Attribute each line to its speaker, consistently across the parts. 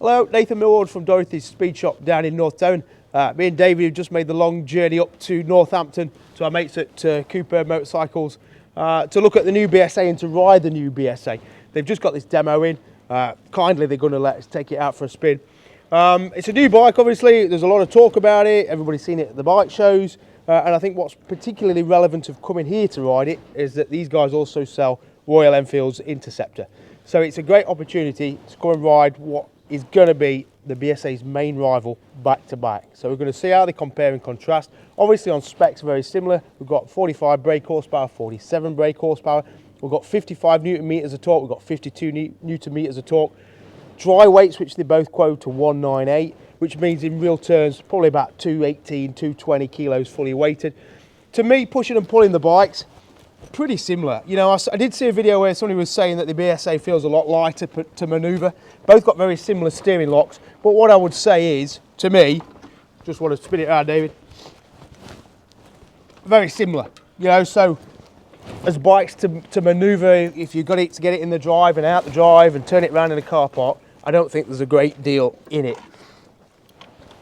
Speaker 1: Hello, Nathan Millward from Dorothy's Speed Shop down in North Town. Me and David have just made the long journey up to Northampton to our mates at Cooper Motorcycles to look at the new BSA and to ride the new BSA. They've just got this demo in. Kindly, they're going to let us take it out for a spin. It's a new bike, obviously. There's a lot of talk about it. Everybody's seen it at the bike shows. And I think what's particularly relevant of coming here to ride it is that these guys also sell Royal Enfield's Interceptor. So it's a great opportunity to come and ride what is going to be the BSA's main rival back to back. So we're going to see how they compare and contrast. Obviously on specs very similar. We've got 45 brake horsepower, 47 brake horsepower. We've got 55 Newton meters of torque. We've got 52 Newton meters of torque. Dry weights, which they both quote to 198, which means in real terms probably about 218, 220 kilos fully weighted. To me, pushing and pulling the bikes, pretty similar. You know, I did see a video where somebody was saying that the BSA feels a lot lighter to manoeuvre. Both got very similar steering locks, but what I would say is, to me, just want to spin it around, David, very similar. You know, so as bikes to manoeuvre, if you've got it to get it in the drive and out the drive and turn it around in a car park, I don't think there's a great deal in it.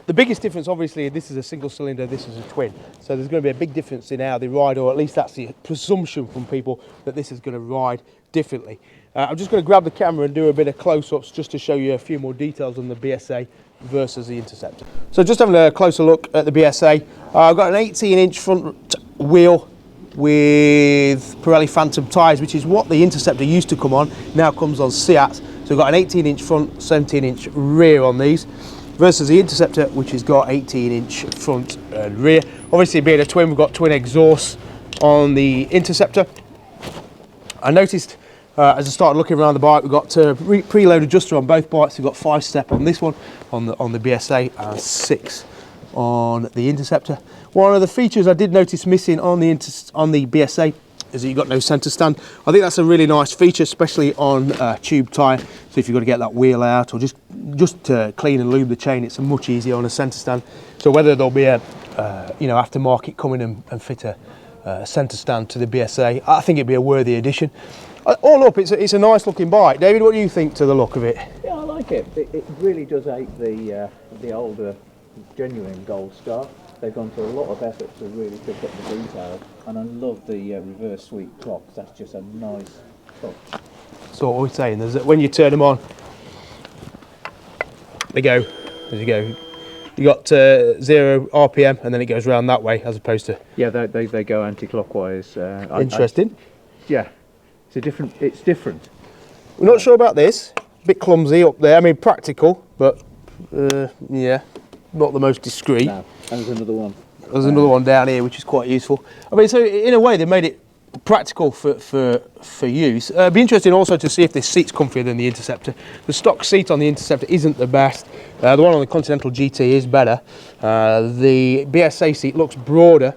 Speaker 1: The biggest difference, obviously, this is a single cylinder, this is a twin. So there's going to be a big difference in how they ride, or at least that's the presumption from people that this is going to ride differently. I'm just going to grab the camera and do a bit of close-ups just to show you a few more details on the BSA versus the Interceptor. So just having a closer look at the BSA, I've got an 18-inch front wheel with Pirelli Phantom tyres, which is what the Interceptor used to come on, now comes on Seat. So we've got an 18-inch front, 17-inch rear on these, versus the Interceptor, which has got 18-inch front and rear. Obviously, being a twin, we've got twin exhausts on the Interceptor. I noticed as I started looking around the bike, we've got preload adjuster on both bikes. We've got 5-step on this one, on the BSA, and 6 on the Interceptor. One of the features I did notice missing on the BSA is that you've got no centre stand. I think that's a really nice feature, especially on tube tyre. So if you've got to get that wheel out or just to clean and lube the chain, it's much easier on a centre stand. So whether there'll be a aftermarket coming and fit a centre stand to the BSA, I think it'd be a worthy addition. All up, it's a nice looking bike. David, what do you think to the look of it?
Speaker 2: Yeah, I like it. It really does ape the older genuine Goldstar. They've gone to a lot of effort to really pick up the detail, and I love the reverse sweep clocks. That's just a nice touch.
Speaker 1: So what we're saying is that when you turn them on, they go, as you go. You got 0 RPM, and then it goes around that way, as opposed to.
Speaker 2: Yeah, they go anti-clockwise.
Speaker 1: Interesting.
Speaker 2: Yeah, it's different.
Speaker 1: We're not sure about this. A bit clumsy up there. I mean, practical, but yeah, not the most discreet.
Speaker 2: No. And there's another one.
Speaker 1: There's another one down here, which is quite useful. I mean, so in a way, they made it practical for use. It'd be interesting also to see if this seat's comfier than the Interceptor. The stock seat on the Interceptor isn't the best. The one on the Continental GT is better. The BSA seat looks broader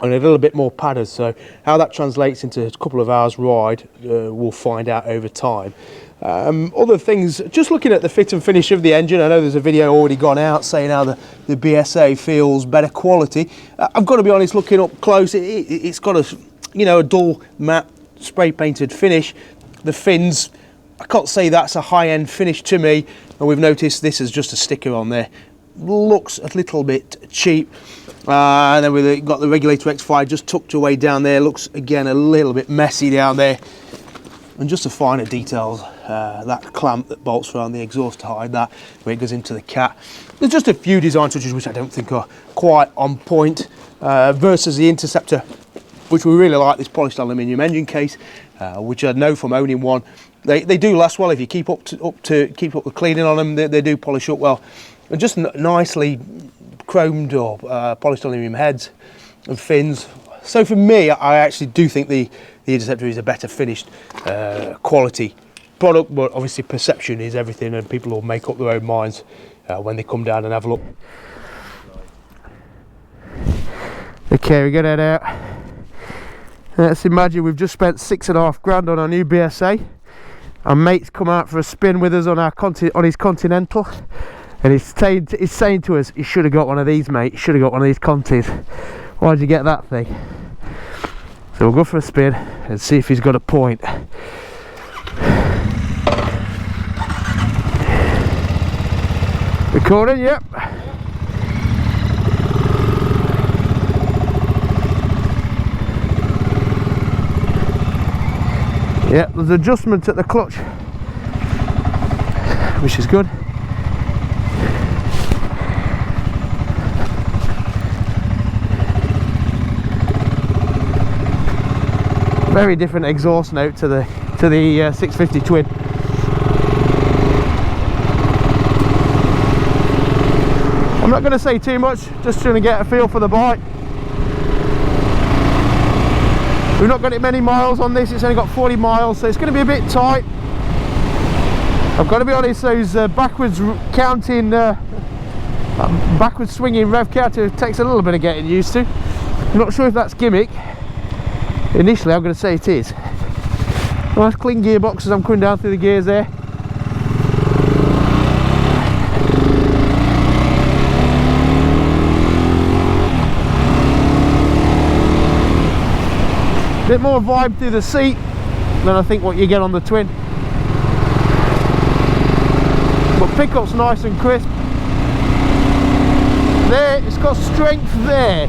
Speaker 1: and a little bit more padded. So how that translates into a couple of hours ride, we'll find out over time. Other things, just looking at the fit and finish of the engine, I know there's a video already gone out saying how the BSA feels better quality. I've got to be honest, looking up close, it's got a dull matte spray painted finish. The fins, I can't say that's a high-end finish to me, and we've noticed this is just a sticker on there. Looks a little bit cheap. And then we've got the regulator X5 just tucked away down there. Looks again a little bit messy down there. And just the finer details, that clamp that bolts around the exhaust to hide that, where it goes into the cat. There's just a few design touches which I don't think are quite on point, versus the Interceptor, which we really like, this polished aluminium engine case, which I know from owning one. They do last well if you keep up the cleaning on them. They do polish up well, and just nicely chromed or polished aluminium heads and fins. So for me, I actually do think the Interceptor is a better finished quality product, but obviously perception is everything, and people will make up their own minds when they come down and have a look. Okay, we get that out. Let's imagine we've just spent £6.5 grand on our new BSA. Our mate's come out for a spin with us on his Continental, and he's saying to us, "You should have got one of these, mate. You should have got one of these Contis. Why'd you get that thing?" So we'll go for a spin and see if he's got a point. Recording, yep. Yeah, there's adjustment at the clutch, which is good. Very different exhaust note to the 650 twin. I'm not going to say too much, just trying to get a feel for the bike. We've not got it many miles on this, it's only got 40 miles, so it's going to be a bit tight. I've got to be honest, those backwards counting, backwards swinging rev counter takes a little bit of getting used to. I'm not sure if that's gimmick. Initially I'm going to say it is. Nice clean gearbox as I'm coming down through the gears there. Bit more vibe through the seat than I think what you get on the twin. But pickup's nice and crisp. There, it's got strength there.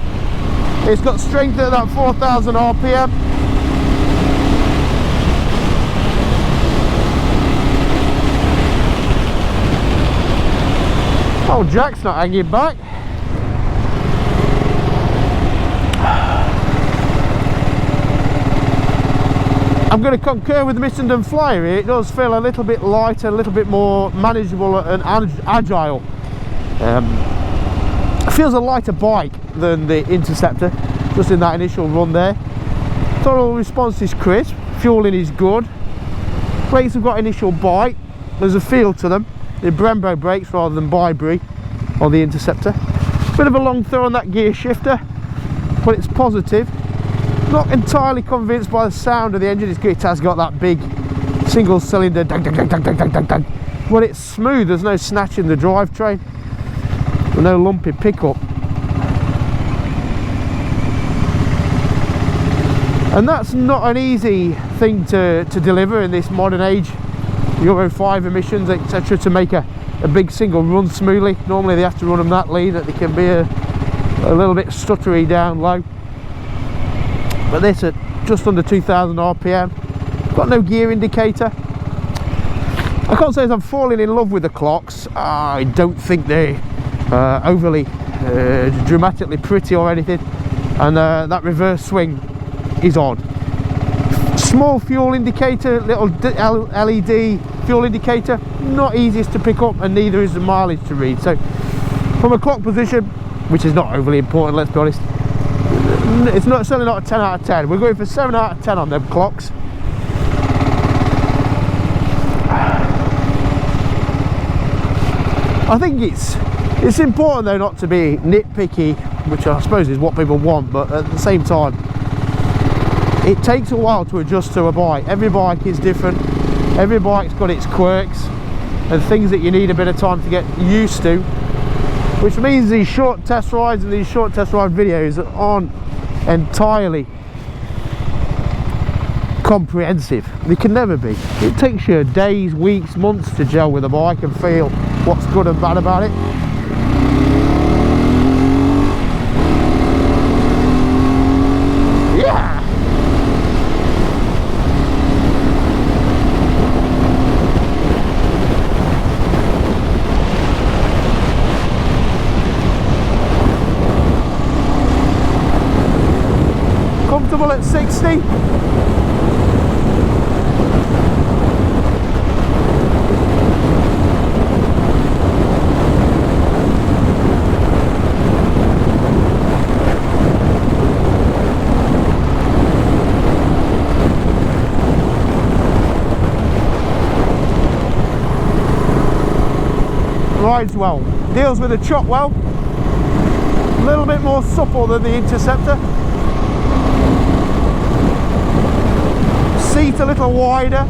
Speaker 1: It's got strength at that 4,000 RPM. Oh, jack's not hanging back. I'm going to concur with Missenden Flyer here. It does feel a little bit lighter, a little bit more manageable and agile. It feels a lighter bike than the Interceptor, just in that initial run there. Throttle response is crisp, fueling is good. Brakes have got initial bite, there's a feel to them. They're Brembo brakes rather than By-Brie on the Interceptor. Bit of a long throw on that gear shifter, but it's positive. Not entirely convinced by the sound of the engine. It has got that big single cylinder dang, dang, dang, dang, dang, dang, dang, dang. But it's smooth, there's no snatch in the drivetrain, no lumpy pickup. And that's not an easy thing to deliver in this modern age. Euro 5 emissions, etc., to make a big single run smoothly. Normally they have to run them that lean that they can be a little bit stuttery down low. But this at just under 2,000 RPM, got no gear indicator. I can't say as I'm falling in love with the clocks. I don't think they're overly dramatically pretty or anything, and that reverse swing is odd. Small fuel indicator, little LED fuel indicator, not easiest to pick up, and neither is the mileage to read. So from a clock position, which is not overly important, let's be honest, it's certainly not a 10 out of 10. We're going for 7 out of 10 on them clocks. I think it's important though not to be nitpicky, which I suppose is what people want, but at the same time it takes a while to adjust to a bike. Every bike is different, every bike's got its quirks and things that you need a bit of time to get used to, which means these short test rides and these short test ride videos aren't entirely comprehensive. They can never be. It takes you days, weeks, months to gel with a bike and feel what's good and bad about it. Yeah! Comfortable at 60. Rides well, deals with the chop well, a little bit more supple than the Interceptor. Seat a little wider.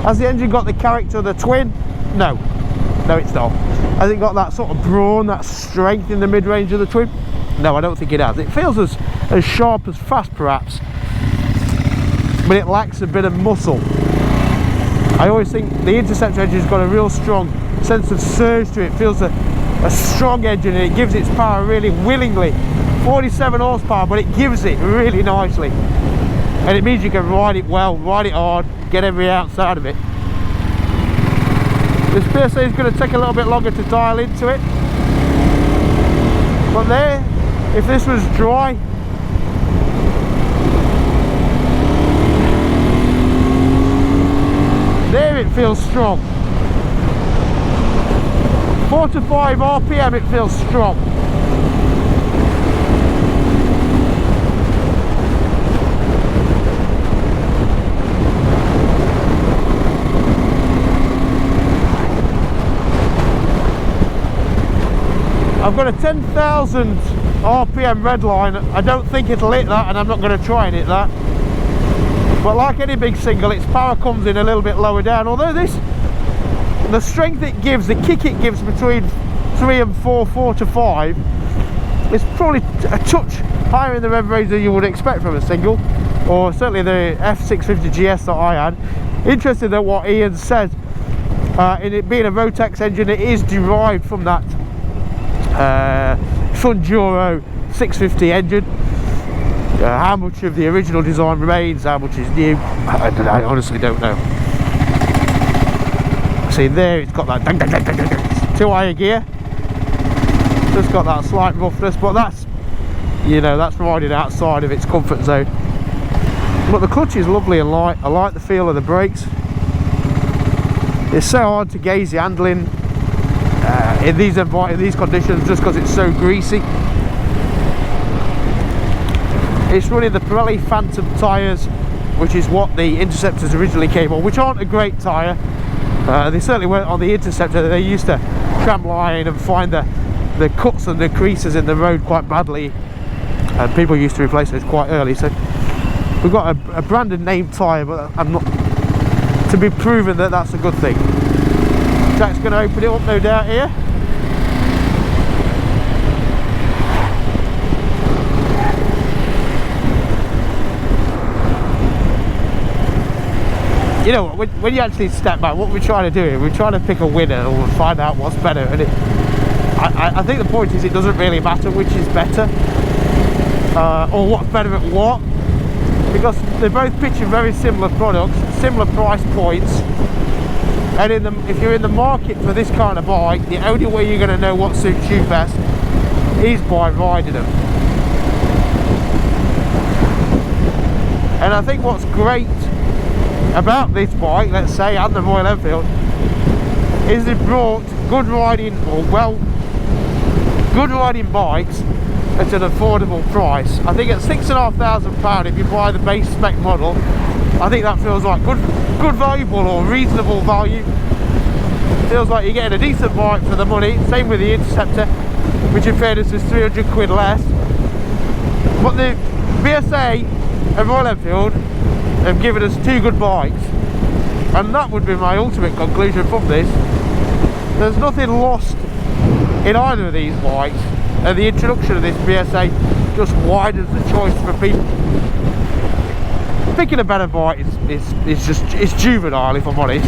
Speaker 1: Has the engine got the character of the twin? No, it's not. Has it got that sort of brawn, that strength in the mid-range of the twin? No, I don't think it has. It feels as sharp, as fast perhaps, but it lacks a bit of muscle. I always think the Interceptor engine's got a real strong sense of surge to it. It feels a strong engine, and it gives its power really willingly. 47 horsepower, but it gives it really nicely. And it means you can ride it well, ride it hard, get every ounce out of it. This BSA is going to take a little bit longer to dial into it. But there, if this was dry, there it feels strong. 4 to 5 RPM it feels strong. I've got a 10,000 RPM red line. I don't think it'll hit that, and I'm not going to try and hit that. But like any big single, its power comes in a little bit lower down. Although this, the strength it gives, the kick it gives between 3 and 4, 4 to 5, is probably a touch higher in the rev range than you would expect from a single, or certainly the F650 GS that I had. Interesting that what Ian said, in it being a Rotex engine, it is derived from that Funduro 650 engine. How much of the original design remains, how much is new, I honestly don't know. See there, it's got that dang, dang, dang, dang, dang. It's too high a gear, just got that slight roughness, but that's, you know, that's riding outside of its comfort zone. But the clutch is lovely and light. I like the feel of the brakes. It's so hard to gauge the handling in these conditions, just because it's so greasy. It's running the Pirelli Phantom tyres, which is what the Interceptors originally came on, which aren't a great tyre. They certainly weren't on the Interceptor. They used to tram line and find the cuts and the creases in the road quite badly, and people used to replace those quite early. So we've got a branded name tyre, but I'm not to be proven that that's a good thing. Jack's going to open it up, no doubt, here. You know what, when you actually step back, what we're trying to do here, we're trying to pick a winner or find out what's better, and I think the point is it doesn't really matter which is better, or what's better at what, because they're both pitching very similar products, similar price points, and if you're in the market for this kind of bike, the only way you're going to know what suits you best is by riding them. And I think what's great about this bike, let's say, and the Royal Enfield, is they've brought good riding, or good riding bikes at an affordable price. I think at £6,500, if you buy the base spec model, I think that feels like good valuable or reasonable value. Feels like you're getting a decent bike for the money. Same with the Interceptor, which in fairness is 300 quid less. But the BSA and Royal Enfield have given us two good bikes, and that would be my ultimate conclusion from this. There's nothing lost in either of these bikes, and the introduction of this BSA just widens the choice for people. Picking a better bike is juvenile, if I'm honest,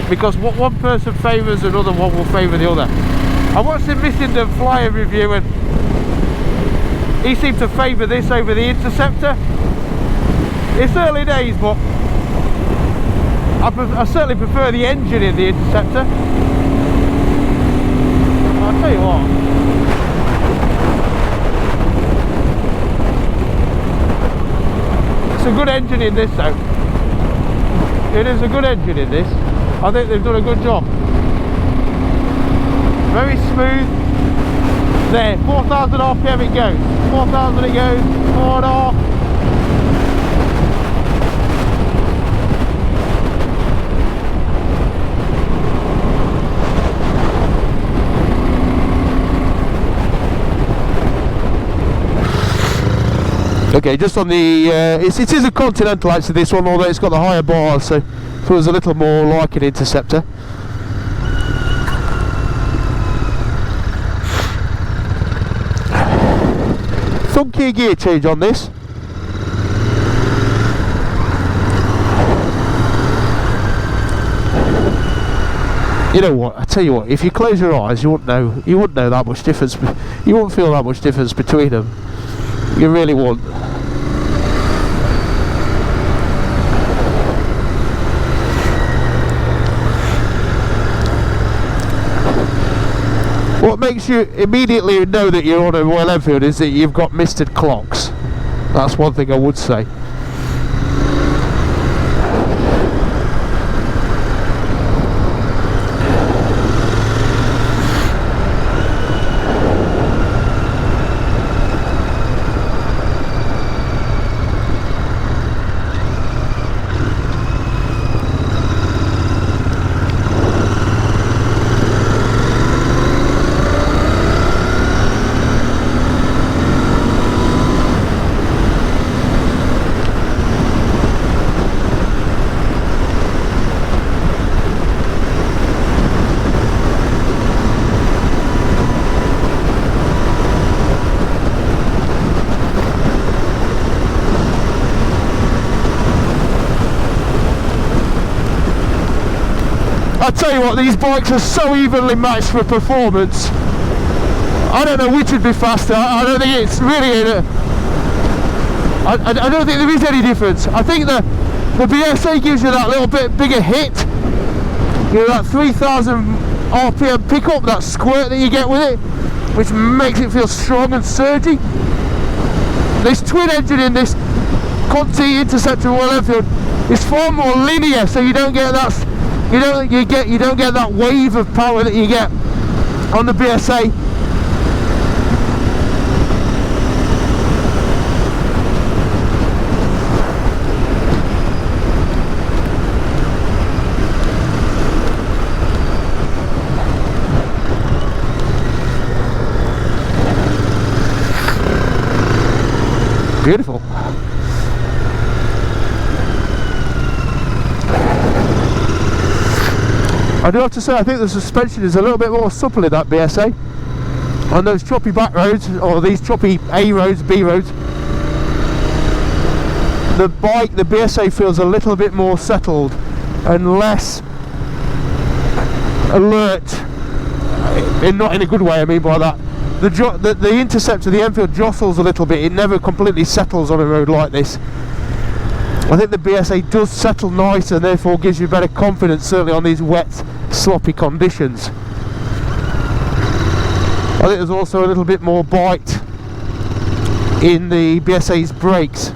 Speaker 1: because what one person favours, another one will favour the other. I watched the Missing the Flyer review, and he seemed to favour this over the Interceptor. It's early days, but I certainly prefer the engine in the Interceptor. I'll tell you what, it's a good engine in this though. It is a good engine in this. I think they've done a good job. Very smooth. There, 4,000 RPM it goes. 4,000 it goes, 4.5. Okay, just on the, it is a Continental actually, this one, although it's got the higher bars, so it was a little more like an Interceptor. Thumb key gear change on this. You know what? I tell you what. If you close your eyes, you wouldn't know. You wouldn't know that much difference. You wouldn't feel that much difference between them. You really wouldn't. What makes you immediately know that you're on a Royal Enfield is that you've got misted clocks. That's one thing I would say. I tell you what, these bikes are so evenly matched for performance. I don't know which would be faster. I don't think it's really I don't think there is any difference. I think the BSA gives you that little bit bigger hit. You know, that 3,000 RPM pickup, that squirt that you get with it, which makes it feel strong and surgy. This twin engine in this Conti Interceptor Royal Enfield is far more linear, so you don't get that. You don't get that wave of power that you get on the BSA. Beautiful. I do have to say, I think the suspension is a little bit more supple in that BSA. On those choppy back roads, or these choppy A roads, B roads, the BSA feels a little bit more settled and less alert. Not in a good way, I mean by that. The Interceptor, the Enfield, jostles a little bit. It never completely settles on a road like this. I think the BSA does settle nicer and therefore gives you better confidence, certainly on these wet, sloppy conditions. I think there's also a little bit more bite in the BSA's brakes.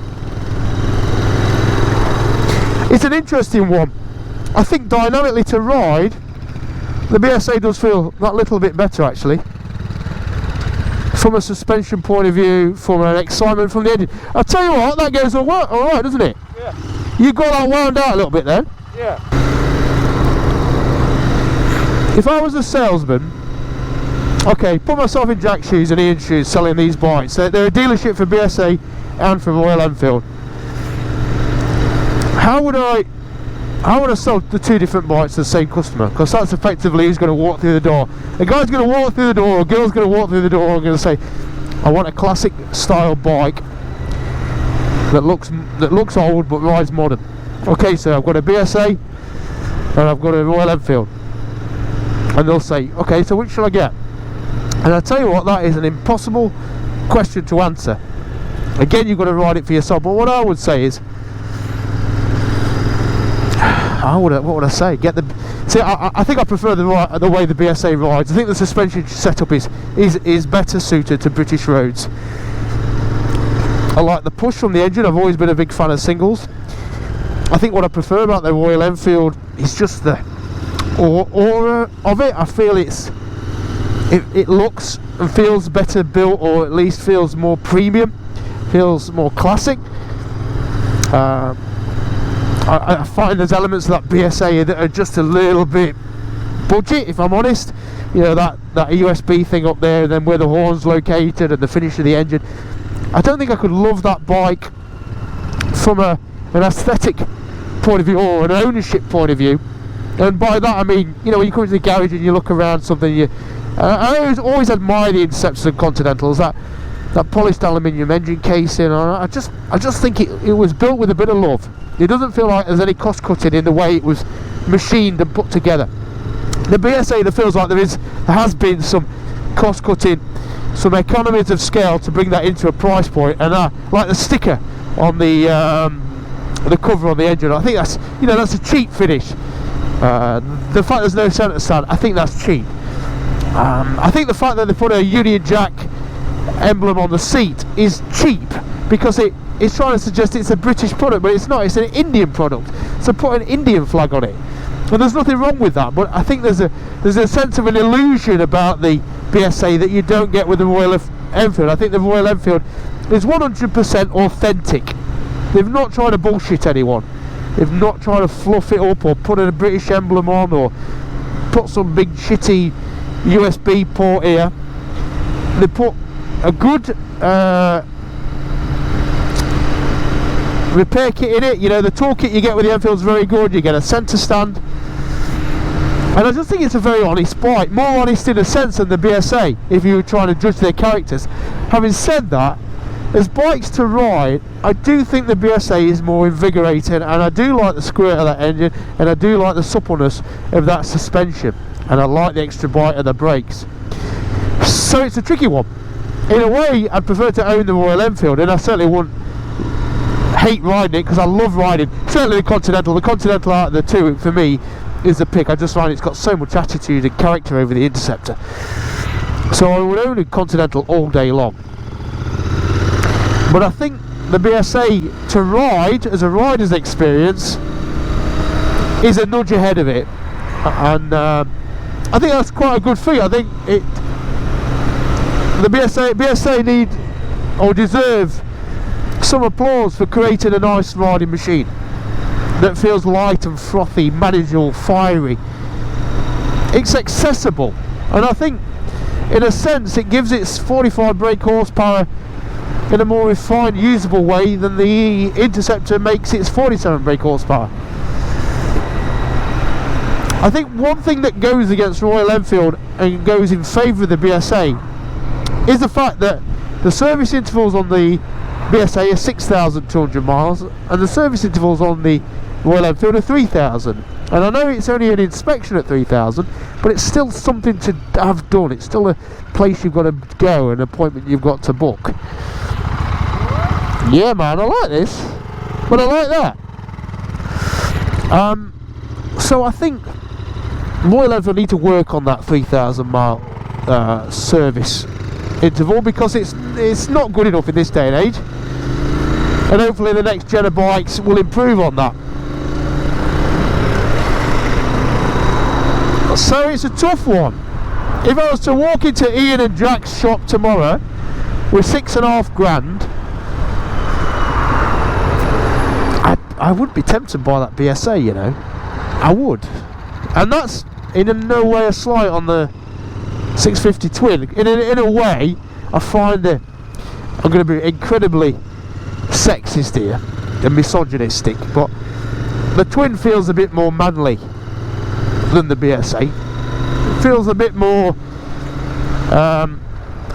Speaker 1: It's an interesting one. I think dynamically to ride, the BSA does feel that little bit better actually. From a suspension point of view, from an excitement from the engine. I'll tell you what, that goes all right, doesn't it?
Speaker 2: Yeah.
Speaker 1: You got that wound out a little bit then?
Speaker 2: Yeah.
Speaker 1: If I was a salesman, okay, put myself in Jack's shoes and Ian's shoes selling these bikes. They're a dealership for BSA and for Royal Enfield. How would I sell the two different bikes to the same customer? Because that's effectively who's going to walk through the door. A guy's going to walk through the door, or a girl's going to walk through the door and going to say, I want a classic style bike that looks old but rides modern. Okay, so I've got a BSA and I've got a Royal Enfield. And they'll say, okay, so which shall I get? And I tell you what, that is an impossible question to answer. Again, you've got to ride it for yourself. But what I would say is, what would I say? I think I prefer the way the BSA rides. I think the suspension setup is better suited to British roads. I like the push from the engine. I've always been a big fan of singles. I think what I prefer about the Royal Enfield is just the aura of it. I feel it looks and feels better built, or at least feels more premium, feels more classic. I find there's elements of that BSA that are just a little bit budget, if I'm honest. You know, that USB thing up there, and then where the horn's located and the finish of the engine. I don't think I could love that bike from an aesthetic point of view or an ownership point of view. And by that I mean, you know, when you come to the garage and you look around something, I always admire the Interceptors and Continentals, that polished aluminium engine casing. I just think it was built with a bit of love. It doesn't feel like there's any cost cutting in the way it was machined and put together. The BSA, there feels like there has been some cost cutting, some economies of scale to bring that into a price point, and like the sticker on the cover on the engine, I think that's, you know, that's a cheap finish. The fact there's no centre stand, I think that's cheap. I think the fact that they put a Union Jack emblem on the seat is cheap, because it's trying to suggest it's a British product, but it's not. It's an Indian product, so put an Indian flag on it, and there's nothing wrong with that. But I think there's a sense of an illusion about the BSA that you don't get with the Royal Enfield. I think the Royal Enfield is 100% authentic. They've not tried to bullshit anyone. They've not tried to fluff it up or put a British emblem on or put some big shitty USB port here. They put a good repair kit in it. You know, the toolkit you get with the Enfield's very good. You get a centre stand, and I just think it's a very honest bike, more honest in a sense than the BSA, if you were trying to judge their characters. Having said that, as bikes to ride, I do think the BSA is more invigorating, and I do like the squirt of that engine, and I do like the suppleness of that suspension, and I like the extra bite of the brakes. So it's a tricky one. In a way, I'd prefer to own the Royal Enfield, and I certainly wouldn't hate riding it, because I love riding certainly the Continental. The Continental out of the two, for me, is the pick. I just find it's got so much attitude and character over the Interceptor, so I would own a Continental all day long. But I think the BSA to ride, as a rider's experience, is a nudge ahead of it, and I think that's quite a good feat. I think the BSA need or deserve some applause for creating a nice riding machine that feels light and frothy, manageable, fiery. It's accessible, and I think in a sense it gives its 45 brake horsepower in a more refined, usable way than the Interceptor makes its 47 brake horsepower. I think one thing that goes against Royal Enfield and goes in favour of the BSA is the fact that the service intervals on the BSA are 6,200 miles, and the service intervals on the Royal Enfield are 3,000. And I know it's only an inspection at 3,000, but it's still something to have done. It's still a place you've got to go, an appointment you've got to book. Yeah, man, I like this, but I like that. So I think Royal Enfield need to work on that 3,000 mile service interval, because it's not good enough in this day and age, and hopefully the next gen of bikes will improve on that. So it's a tough one. If I was to walk into Ian and Jack's shop tomorrow with $6.5 grand, I would be tempted to buy that BSA, you know. I would. And that's in no way a slight on the 650 twin. In a way, I find that I'm going to be incredibly sexist here and misogynistic, but the twin feels a bit more manly than the BSA. It feels a bit more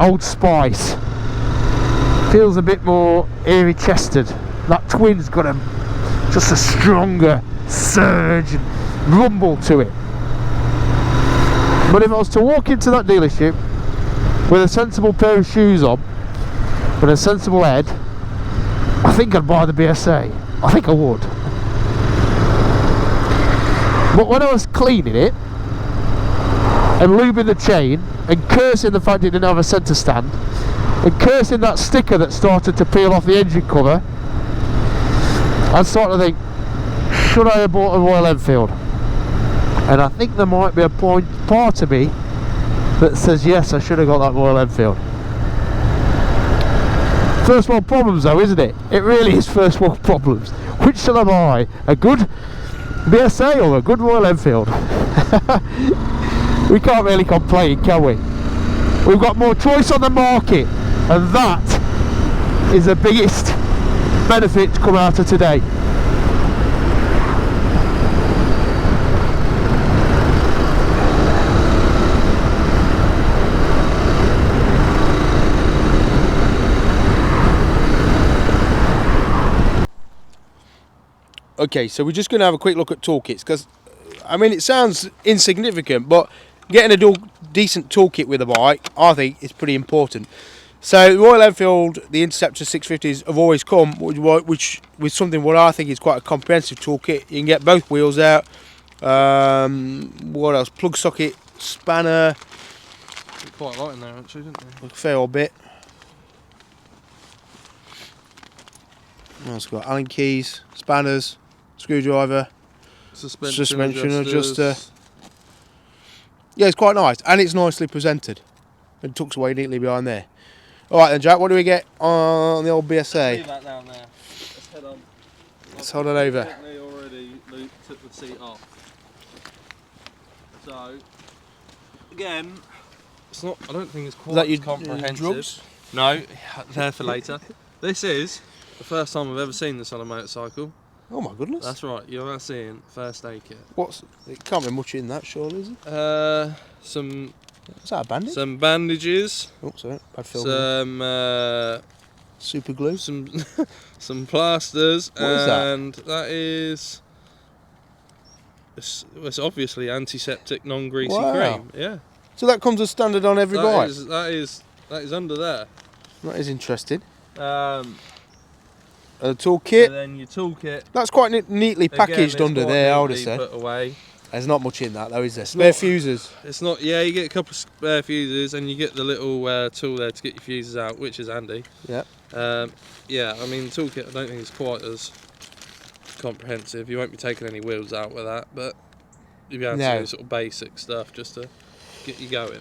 Speaker 1: Old Spice. Feels a bit more airy chested. That twin's got just a stronger surge and rumble to it. But if I was to walk into that dealership with a sensible pair of shoes on, with a sensible head, I think I'd buy the BSA. I think I would. But when I was cleaning it and lubing the chain and cursing the fact it didn't have a centre stand and cursing that sticker that started to peel off the engine cover, I started to think, should I have bought a Royal Enfield? And I think there might be a part of me that says yes, I should have got that Royal Enfield. First world problems though, isn't it? It really is first world problems. Which shall I buy? A good BSA or a good Royal Enfield? We can't really complain, can we? We've got more choice on the market, and that is the biggest benefit to come out of today.
Speaker 3: Okay, so we're just going to have a quick look at Toolkits, because
Speaker 1: I mean, it sounds insignificant, but getting a decent toolkit with a bike, I think, is pretty important. So Royal Enfield, the Interceptor 650s have always come with something what I think is quite a comprehensive toolkit. You can get both wheels out. What else? Plug socket, spanner.
Speaker 3: Quite a lot in there actually, didn't they?
Speaker 1: A fair old bit. It's got Allen keys, spanners, screwdriver, suspension adjuster. Yeah, it's quite nice, and it's nicely presented. It tucks away neatly behind there. All right then, Jack. What do we get on the old BSA?
Speaker 3: Leave that down there. Let's head on.
Speaker 1: Let's hold it over.
Speaker 3: They already took the seat off. So again, it's not. I don't think it's quite
Speaker 1: Is that your
Speaker 3: comprehensive.
Speaker 1: drugs?
Speaker 3: No, there for later. This is the first time I've ever seen this on a motorcycle.
Speaker 1: Oh my goodness.
Speaker 3: That's right. You're now seeing first aid kit.
Speaker 1: It can't be much in that, surely, is it?
Speaker 3: Is
Speaker 1: that a bandage?
Speaker 3: Some bandages.
Speaker 1: Oh, sorry. Bad film.
Speaker 3: Some
Speaker 1: super glue.
Speaker 3: some plasters.
Speaker 1: What is that?
Speaker 3: And that is. It's obviously antiseptic, non-greasy cream. Yeah.
Speaker 1: So that comes as standard on every bike.
Speaker 3: That is under there.
Speaker 1: That is interesting.
Speaker 3: A
Speaker 1: toolkit.
Speaker 3: And then your toolkit.
Speaker 1: That's quite neatly packaged
Speaker 3: again,
Speaker 1: under there, I would have said.
Speaker 3: Put away.
Speaker 1: There's not much in that though, is there? Spare fuses.
Speaker 3: It's not. Yeah, you get a couple of spare fuses, and you get the little tool there to get your fuses out, which is handy.
Speaker 1: Yeah.
Speaker 3: Yeah. I mean, the toolkit. I don't think it's quite as comprehensive. You won't be taking any wheels out with that, but you'll be able to do sort of basic stuff just to get you going.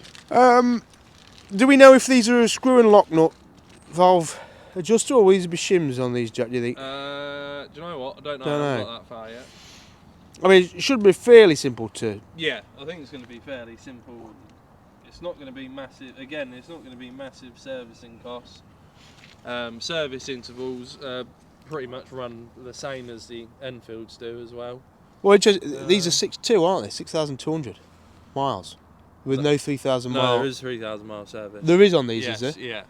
Speaker 1: Do we know if these are a screw and lock nut valve adjuster, or will these be shims on these, Jack? Do you think?
Speaker 3: Do you know what? I don't know. I haven't got that far yet.
Speaker 1: I mean, it should be fairly simple to.
Speaker 3: Yeah, I think it's going to be fairly simple. It's not going to be massive. Again, it's not going to be massive servicing costs. Service intervals pretty much run the same as the Enfields do as well.
Speaker 1: Well, these are 6.2, aren't they? 6,200 miles with no 3,000 miles.
Speaker 3: No, there is 3,000 mile service.
Speaker 1: There is on these,
Speaker 3: yes,
Speaker 1: is there?
Speaker 3: Yeah.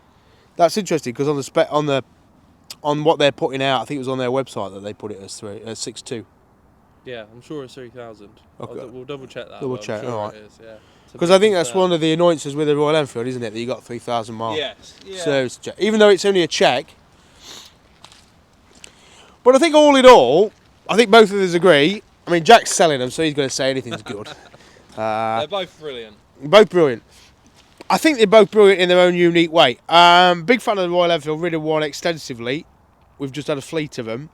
Speaker 1: That's interesting because on what they're putting out, I think it was on their website that they put it as 6.2.
Speaker 3: Yeah, I'm sure it's 3,000.
Speaker 1: Okay.
Speaker 3: We'll double check that.
Speaker 1: Double check,
Speaker 3: I'm sure
Speaker 1: alright.
Speaker 3: it is, yeah.
Speaker 1: Because I think that's one of the annoyances with the Royal Enfield, isn't it? That you got 3,000 miles.
Speaker 3: Yes. Yeah.
Speaker 1: Service check, even though it's only a check. But I think all in all, I think both of us agree. I mean, Jack's selling them, so he's going to say anything's good.
Speaker 3: They're both brilliant.
Speaker 1: Both brilliant. I think they're both brilliant in their own unique way. Big fan of the Royal Enfield, ridden one extensively. We've just had a fleet of them.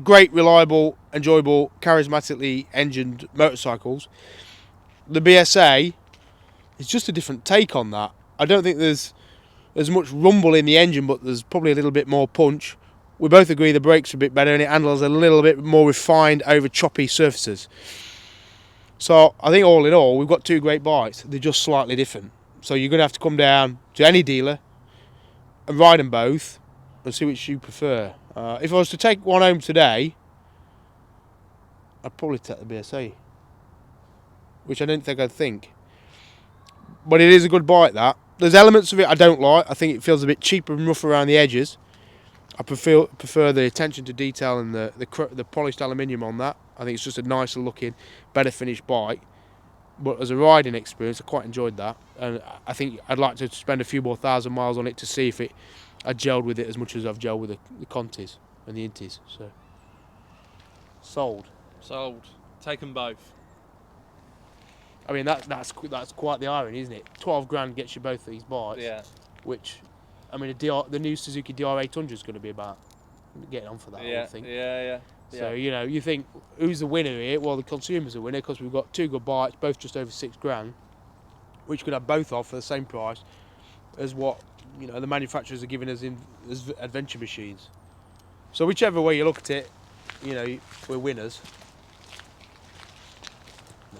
Speaker 1: Great, reliable, enjoyable, charismatically engined motorcycles. The BSA is just a different take on that. I don't think there's as much rumble in the engine, but there's probably a little bit more punch. We both agree the brakes are a bit better and it handles a little bit more refined over choppy surfaces. So I think all in all, we've got two great bikes. They're just slightly different. So you're going to have to come down to any dealer and ride them both and see which you prefer. If I was to take one home today, I'd probably take the BSA, which I don't think I'd think. But it is a good bike, that. There's elements of it I don't like. I think it feels a bit cheaper and rough around the edges. I prefer the attention to detail and the polished aluminium on that. I think it's just a nicer looking, better finished bike. But as a riding experience, I quite enjoyed that. And I think I'd like to spend a few more thousand miles on it to see if I gelled with it as much as I've gelled with the Contis and the Intis. So, sold.
Speaker 3: Take them both.
Speaker 1: I mean, that's quite the irony, isn't it? 12 grand gets you both of these bikes.
Speaker 3: Yeah.
Speaker 1: Which, I mean, the new Suzuki DR800 is going to be about getting on for that, I think.
Speaker 3: Yeah.
Speaker 1: So, you think, who's the winner here? Well, the consumer's the winner because we've got two good bikes, both just over 6 grand, which could have both off for the same price as what, the manufacturers are giving us as adventure machines. So whichever way you look at it, we're winners.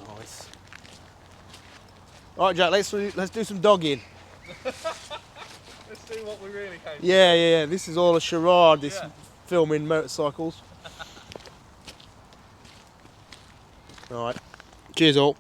Speaker 1: Nice. All right, Jack, let's do some dogging.
Speaker 3: Let's do what we really came.
Speaker 1: Yeah. This is all a charade, this filming motorcycles. All right. Cheers all.